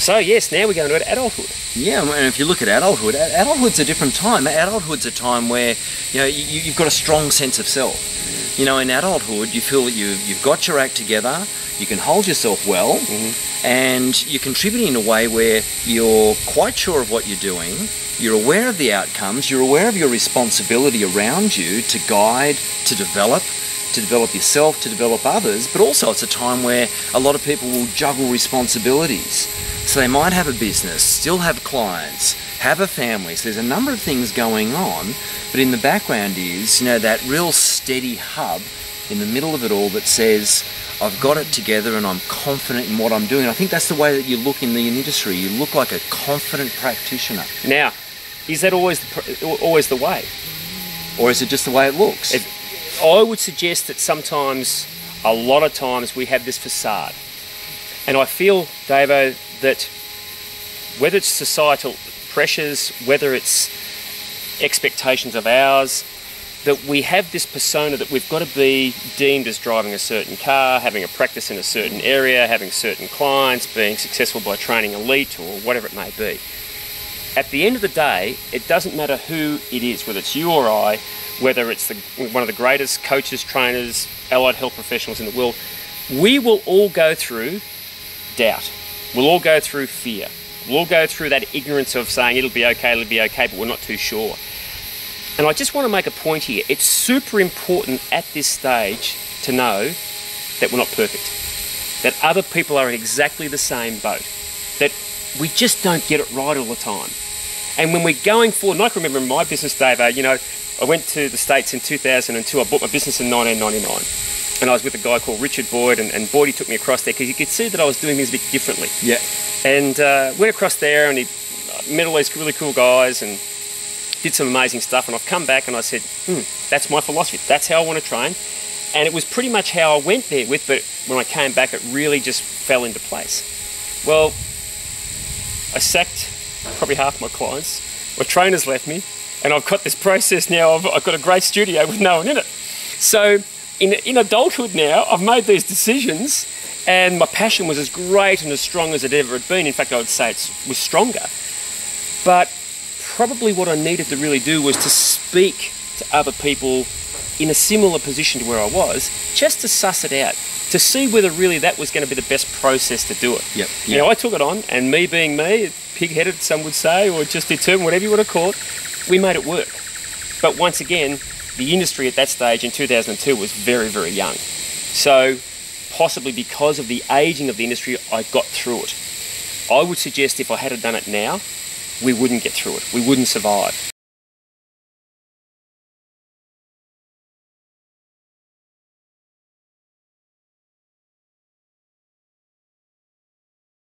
So yes, now we're going to adulthood. Yeah, and if you look at adulthood, adulthood's a different time. Adulthood's a time where you've got a strong sense of self. In adulthood, you feel that you've got your act together, you can hold yourself well, and you're contributing in a way where you're quite sure of what you're doing, you're aware of the outcomes, you're aware of your responsibility around you to guide, to develop yourself, to develop others, but also it's a time where a lot of people will juggle responsibilities. So they might have a business, still have clients, have a family. So there's a number of things going on, but in the background is, that real steady hub in the middle of it all that says, I've got it together and I'm confident in what I'm doing. I think that's the way that you look in the industry. You look like a confident practitioner. Now, is that always the way? Or is it just the way it looks? I would suggest that sometimes, a lot of times, we have this facade. And I feel, Davo, that whether it's societal pressures, whether it's expectations of ours, that we have this persona that we've got to be deemed as driving a certain car, having a practice in a certain area, having certain clients, being successful by training elite or whatever it may be. At the end of the day, it doesn't matter who it is, whether it's you or I, whether it's one of the greatest coaches, trainers, allied health professionals in the world, we will all go through doubt. We'll all go through fear. We'll all go through that ignorance of saying it'll be okay, but we're not too sure. And I just want to make a point here. It's super important at this stage to know that we're not perfect, that other people are in exactly the same boat, that we just don't get it right all the time. And when we're going forward, and I can remember in my business, Dave, I went to the States in 2002. I bought my business in 1999. And I was with a guy called Richard Boyd, and Boydie took me across there because you could see that I was doing things a bit differently. Yeah. And went across there, and he met all these really cool guys and did some amazing stuff. And I've come back and I said, that's my philosophy. That's how I want to train. And it was pretty much how I went there with, but when I came back, it really just fell into place. Well, I sacked probably half my clients. My trainers left me, and I've got this process now. I've got a great studio with no one in it. So in adulthood now, I've made these decisions, and my passion was as great and as strong as it ever had been. In fact, I would say it was stronger. But probably what I needed to really do was to speak to other people in a similar position to where I was, just to suss it out, to see whether really that was going to be the best process to do it. Yep. I took it on, and me being me, pig-headed some would say, or just determined, whatever you want to call it, we made it work. But once again, the industry at that stage in 2002 was very, very young. So possibly because of the aging of the industry, I got through it. I would suggest if I had done it now, we wouldn't get through it. We wouldn't survive.